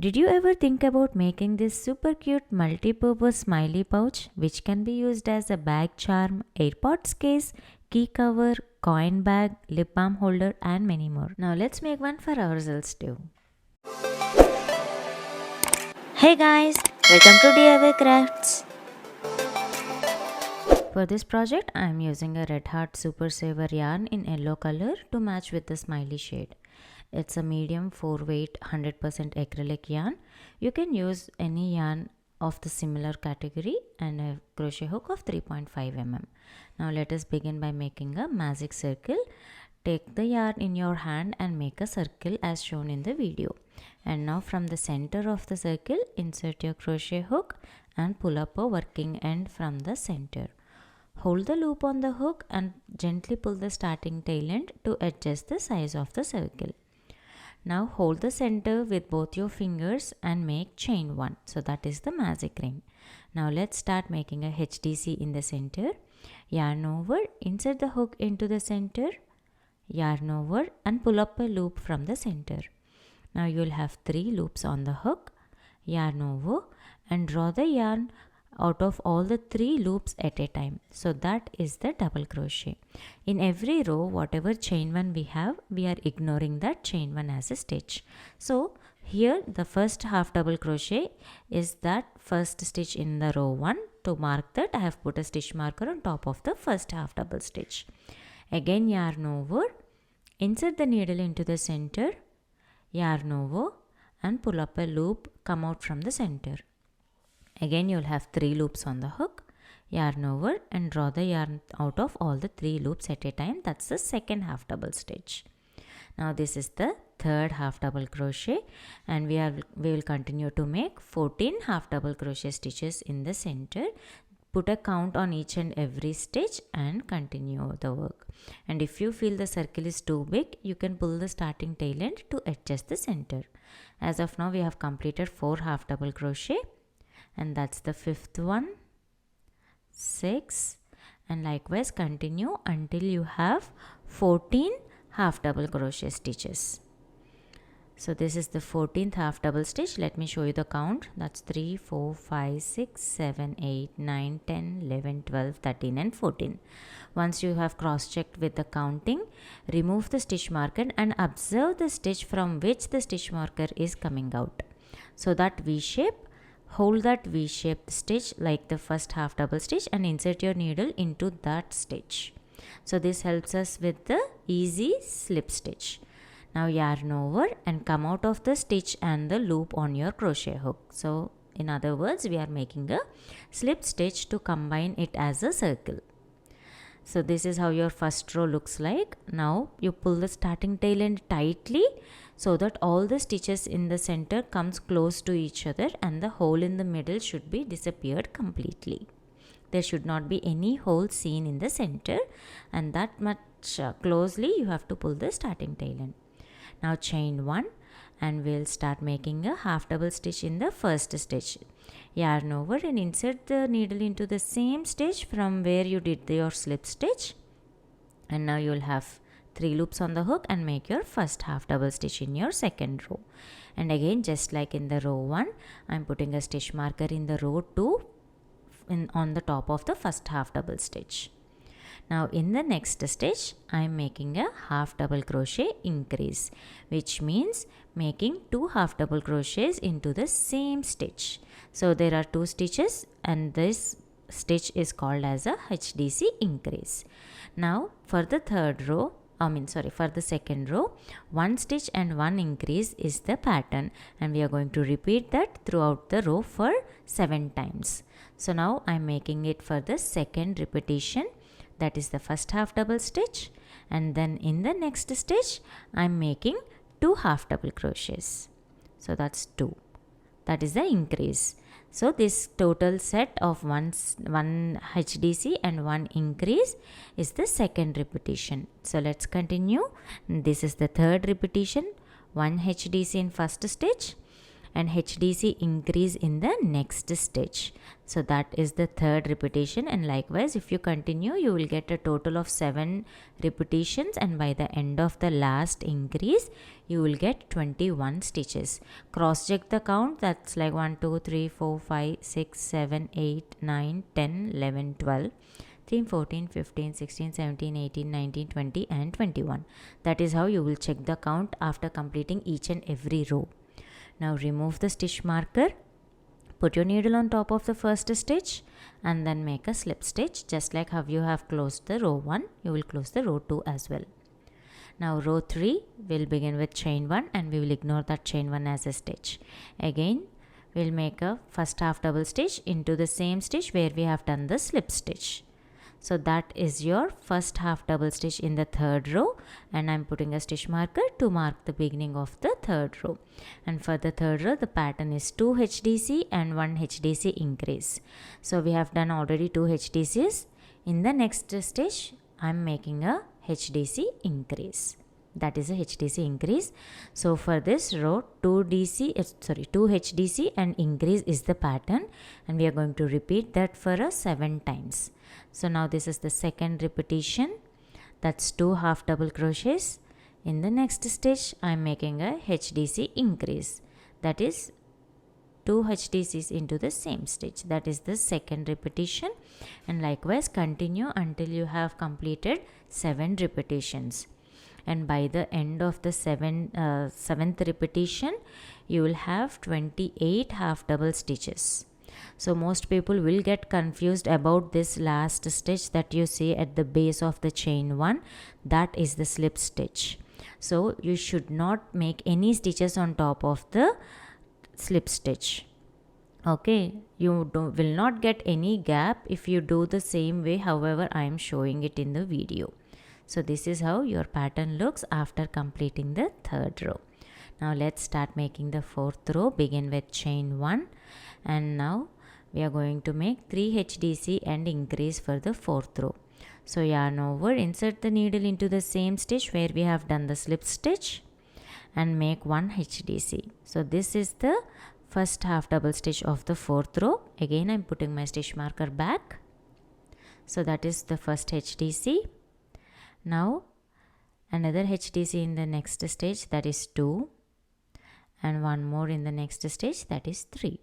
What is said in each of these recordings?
Did you ever think about making this super cute multi-purpose smiley pouch which can be used as a bag charm, AirPods case, key cover, coin bag, lip balm holder and many more. Now let's make one for ourselves too. Hey guys, welcome to DIY Crafts. For this project I am using a Red Heart Super Saver yarn in yellow color to match with the smiley shade. It's a medium 4 weight 100% acrylic yarn. You can use any yarn of the similar category and a crochet hook of 3.5 mm. Now let us begin by making a magic circle. Take the yarn in your hand and make a circle as shown in the video. And now from the center of the circle, insert your crochet hook and pull up a working end from the center. Hold the loop on the hook and gently pull the starting tail end to adjust the size of the circle. Now hold the center with both your fingers and make chain 1. So that is the magic ring. Now let's start making a HDC in the center. Yarn over, insert the hook into the center, yarn over and pull up a loop from the center. Now you will have 3 loops on the hook, yarn over and draw the yarn out of all the 3 loops at a time. So that is the double crochet. In every row, whatever chain 1 we have, we are ignoring that chain 1 as a stitch. So here the first half double crochet is that first stitch in the row 1. To mark that, I have put a stitch marker on top of the first half double stitch. Again yarn over, insert the needle into the center, yarn over and pull up a loop, come out from the center. Again you will have 3 loops on the hook, yarn over and draw the yarn out of all the 3 loops at a time. That's the second half double stitch. Now this is the third half double crochet and we will continue to make 14 half double crochet stitches in the center. Put a count on each and every stitch and continue the work. And if you feel the circle is too big, you can pull the starting tail end to adjust the center. As of now we have completed 4 half double crochet. And that's the 5th one, 6 and likewise continue until you have 14 half double crochet stitches. So this is the 14th half double stitch. Let me show you the count. That's 3, 4, 5, 6, 7, 8, 9, 10, 11, 12, 13 and 14. Once you have cross-checked with the counting, remove the stitch marker and observe the stitch from which the stitch marker is coming out. So that V-shape, hold that V-shaped stitch like the first half double stitch and insert your needle into that stitch. So this helps us with the easy slip stitch. Now yarn over and come out of the stitch and the loop on your crochet hook. So in other words, we are making a slip stitch to combine it as a circle. So this is how your first row looks like. Now you pull the starting tail end tightly so that all the stitches in the center comes close to each other and the hole in the middle should be disappeared completely. There should not be any hole seen in the center and that much closely you have to pull the starting tail end. Now chain 1 and we'll start making a half double stitch in the first stitch. Yarn over and insert the needle into the same stitch from where you did your slip stitch. And now you'll have 3 loops on the hook and make your first half double stitch in your second row. And again, just like in the row 1, I'm putting a stitch marker in the row 2 on the top of the first half double stitch. Now in the next stitch, I'm making a half double crochet increase, which means making 2 half double crochets into the same stitch. So there are 2 stitches and this stitch is called as a HDC increase. Now for the for the second row, 1 stitch and 1 increase is the pattern and we are going to repeat that throughout the row for 7 times. So now I'm making it for the second repetition. That is the first half double stitch and then in the next stitch I'm making 2 half double crochets. So that's 2. That is the increase. So this total set of one HDC and 1 increase is the second repetition. So let's continue. This is the third repetition. 1 HDC in first stitch and HDC increase in the next stitch. So that is the third repetition, and likewise if you continue you will get a total of 7 repetitions, and by the end of the last increase you will get 21 stitches. Cross check the count, that's like 1 2 3 4 5 6 7 8 9 10 11 12 13 14 15 16 17 18 19 20 and 21. That is how you will check the count after completing each and every row. Now remove the stitch marker, put your needle on top of the first stitch and then make a slip stitch. Just like how you have closed the row 1, you will close the row 2 as well. Now row 3 will begin with chain 1 and we will ignore that chain 1 as a stitch. Again we'll make a first half double stitch into the same stitch where we have done the slip stitch. So that is your first half double stitch in the third row, and I'm putting a stitch marker to mark the beginning of the third row. And for the third row the pattern is 2 HDC and 1 HDC increase. So we have done already 2 HDCs. In the next stitch I'm making a HDC increase. That is a HDC increase. So for this row 2 HDC and increase is the pattern, and we are going to repeat that for 7 times. So now this is the second repetition, that's 2 half double crochets. In the next stitch I am making a HDC increase, that is 2 HDCs into the same stitch. That is the second repetition, and likewise continue until you have completed 7 repetitions. And by the end of the 7th repetition you will have 28 half double stitches. So most people will get confused about this last stitch that you see at the base of the chain 1. That is the slip stitch. So you should not make any stitches on top of the slip stitch. Okay, you will not get any gap if you do the same way however I am showing it in the video. So this is how your pattern looks after completing the third row. Now let's start making the fourth row. Begin with chain 1, and now we are going to make 3 HDC and increase for the fourth row. So yarn over, insert the needle into the same stitch where we have done the slip stitch and make 1 HDC. So this is the first half double stitch of the fourth row. Again I'm putting my stitch marker back. So that is the first HDC. Now another HDC in the next stitch, that is 2, and one more in the next stitch, that is 3.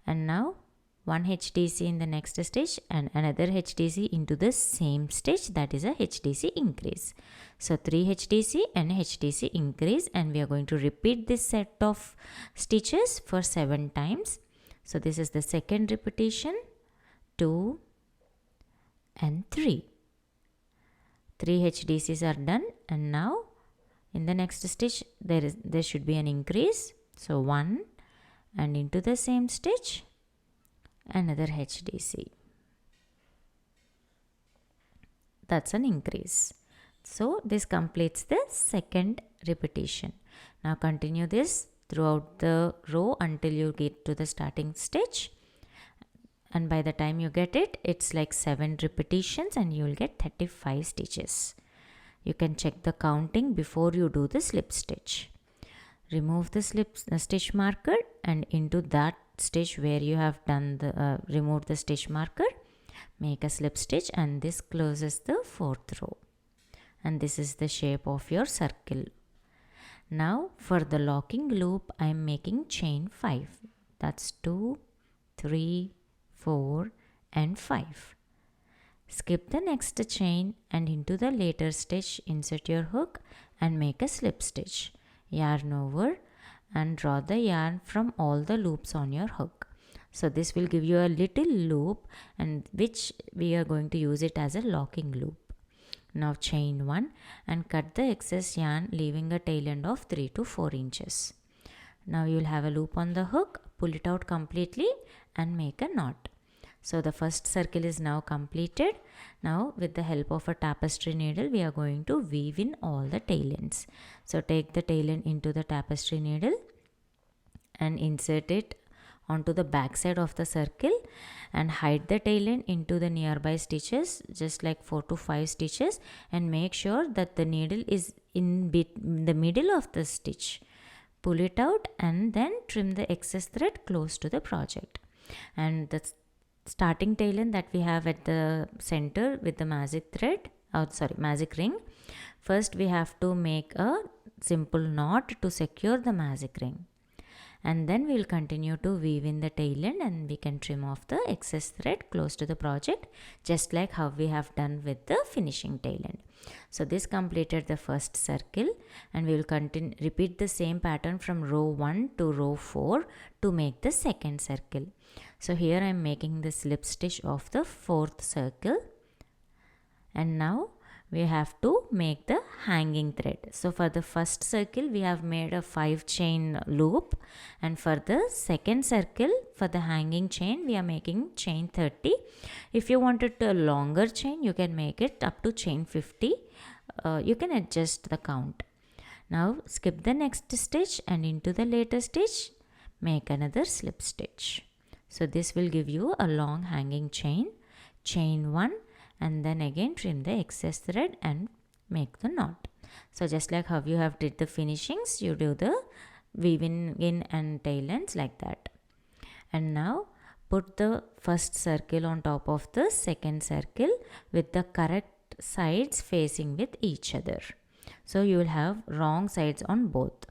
And now 1 HDC in the next stitch and another HDC into the same stitch, that is a HDC increase. So 3 HDC and HDC increase, and we are going to repeat this set of stitches for 7 times. So this is the second repetition, 2 and 3. 3 HDCs are done, and now in the next stitch there should be an increase. So 1 and into the same stitch another HDC. That's an increase. So this completes the second repetition. Now continue this throughout the row until you get to the starting stitch, and by the time you get it, it's like 7 repetitions and you will get 35 stitches. You can check the counting before you do the slip stitch. Remove the stitch marker, and into that stitch where you have done the remove the stitch marker, make a slip stitch, and this closes the fourth row, and this is the shape of your circle. Now for the locking loop I am making chain 5, that's 2, 3, 4 and 5. Skip the next chain and into the later stitch insert your hook and make a slip stitch. Yarn over and draw the yarn from all the loops on your hook. So this will give you a little loop, and which we are going to use it as a locking loop. Now chain 1 and cut the excess yarn, leaving a tail end of 3 to 4 inches. Now you will have a loop on the hook, pull it out completely and make a knot. So the first circle is now completed. Now with the help of a tapestry needle we are going to weave in all the tail ends. So take the tail end into the tapestry needle and insert it onto the back side of the circle and hide the tail end into the nearby stitches, just like 4 to 5 stitches, and make sure that the needle is in the middle of the stitch. pull it out and then trim the excess thread close to the project. And the starting tail end that we have at the center with the magic thread, magic ring, first we have to make a simple knot to secure the magic ring, and then we will continue to weave in the tail end and we can trim off the excess thread close to the project, just like how we have done with the finishing tail end. So this completed the first circle, and we will repeat the same pattern from row 1 to row 4 to make the second circle. So here I am making the slip stitch of the fourth circle, and now we have to make the hanging thread. So for the first circle we have made a 5 chain loop, and for the second circle for the hanging chain we are making chain 30. If you wanted a longer chain, you can make it up to chain 50. You can adjust the count. Now skip the next stitch and into the later stitch make another slip stitch. So this will give you a long hanging chain, chain 1, and then again trim the excess thread and make the knot. So just like how you have did the finishings, you do the weaving in and tail ends like that. And now put the first circle on top of the second circle with the correct sides facing with each other. So you will have wrong sides on both.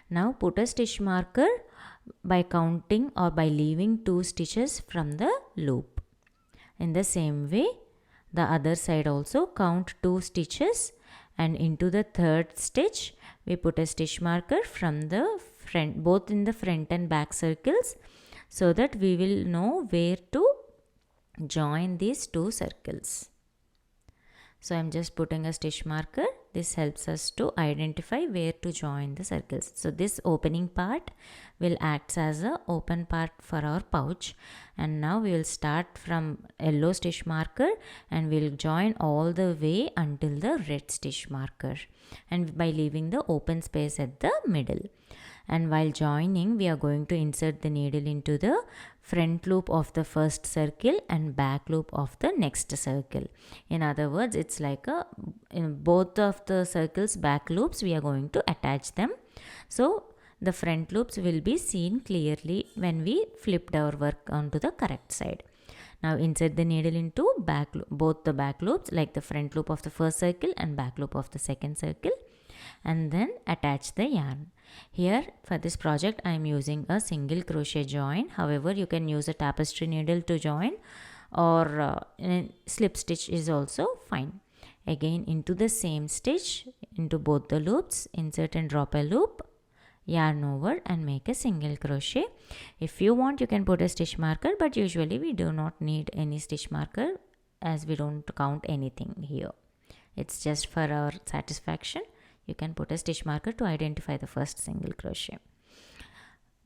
Now put a stitch marker by counting or by leaving 2 stitches from the loop. In the same way, the other side also count 2 stitches, and into the third stitch we put a stitch marker from the front, both in the front and back circles, so that we will know where to join these 2 circles. So I am just putting a stitch marker. This helps us to identify where to join the circles. So this opening part will act as a open part for our pouch, and now we will start from yellow stitch marker and we will join all the way until the red stitch marker, and by leaving the open space at the middle. And while joining, we are going to insert the needle into the front loop of the first circle and back loop of the next circle. In other words, it's like in both of the circles back loops we are going to attach them. So the front loops will be seen clearly when we flipped our work onto the correct side. Now insert the needle into both the back loops, like the front loop of the first circle and back loop of the second circle, and then attach the yarn. Here for this project I am using a single crochet join. However, you can use a tapestry needle to join, or slip stitch is also fine. Again into the same stitch, into both the loops, insert and drop a loop, yarn over and make a single crochet. If you want, you can put a stitch marker, but usually we do not need any stitch marker as we don't count anything here. It's just for our satisfaction. You can put a stitch marker to identify the first single crochet.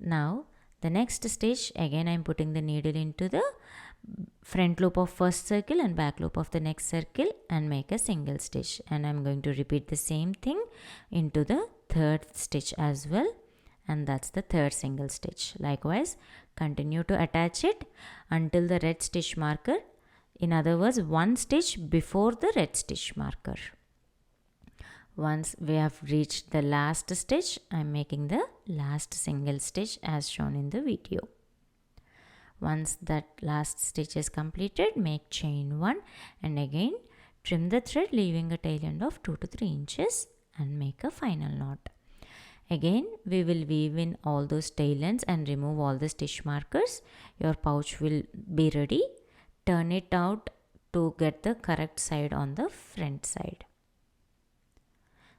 Now the next stitch, again I am putting the needle into the front loop of first circle and back loop of the next circle and make a single stitch, and I am going to repeat the same thing into the third stitch as well, and that's the third single stitch. Likewise, continue to attach it until the red stitch marker, in other words 1 stitch before the red stitch marker. Once we have reached the last stitch, I am making the last single stitch as shown in the video. Once that last stitch is completed, make chain 1 and again trim the thread, leaving a tail end of 2 to 3 inches and make a final knot. Again we will weave in all those tail ends and remove all the stitch markers. Your pouch will be ready. Turn it out to get the correct side on the front side.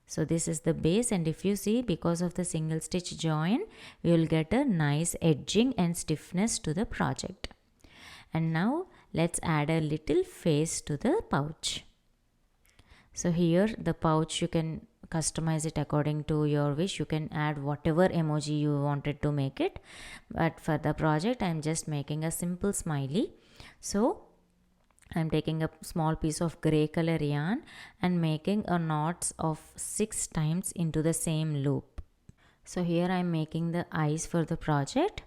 So this is the base, and if you see, because of the single stitch join, we will get a nice edging and stiffness to the project. And now let's add a little face to the pouch. So here the pouch, you can customize it according to your wish. You can add whatever emoji you wanted to make it, but for the project I am just making a simple smiley. So I am taking a small piece of grey color yarn and making a knots of 6 times into the same loop. So here I am making the eyes for the project.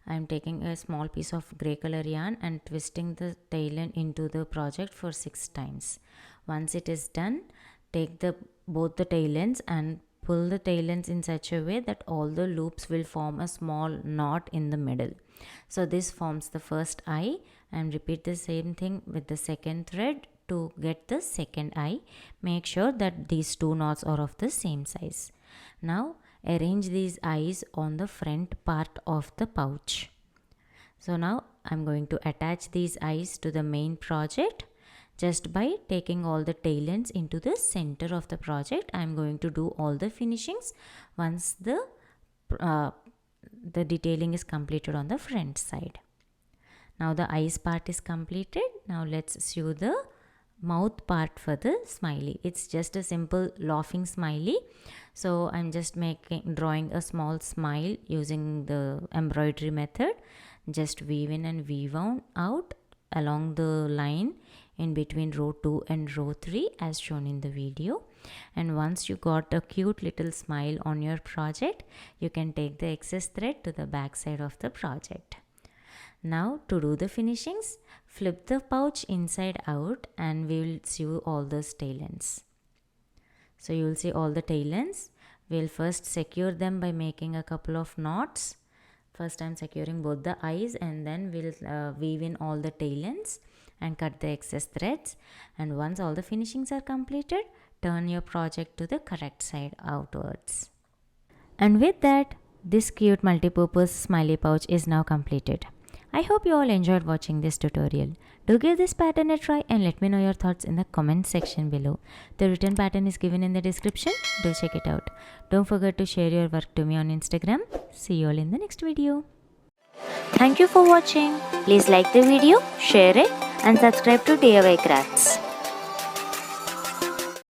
I am taking a small piece of grey color yarn and twisting the tail end into the project for 6 times. Once it is done, take both the tail ends and pull the tail ends in such a way that all the loops will form a small knot in the middle. So this forms the first eye, and repeat the same thing with the second thread to get the second eye. Make sure that these two knots are of the same size. Now arrange these eyes on the front part of the pouch. So now I'm going to attach these eyes to the main project. Just by taking all the tail ends into the center of the project, I'm going to do all the finishings once the detailing is completed on the front side. Now the eyes part is completed. Now let's sew the mouth part for the smiley. It's just a simple laughing smiley. So I'm just drawing a small smile using the embroidery method. Just weave in and weave out along the line in between row 2 and row 3 as shown in the video. And once you got a cute little smile on your project, you can take the excess thread to the back side of the project. Now to do the finishings, flip the pouch inside out and we will sew all the tail ends. So you will see all the tail ends. We'll first secure them by making a couple of knots. First I'm securing both the eyes, and then we'll weave in all the tail ends and cut the excess threads. And once all the finishings are completed, turn your project to the correct side outwards. And with that, this cute multi-purpose smiley pouch is now completed. I hope you all enjoyed watching this tutorial. Do give this pattern a try and let me know your thoughts in the comment section below. The written pattern is given in the description. Do check it out. Don't forget to share your work to me on Instagram. See you all in the next video. Thank you for watching. Please like the video, share it and subscribe to DIY Crafts.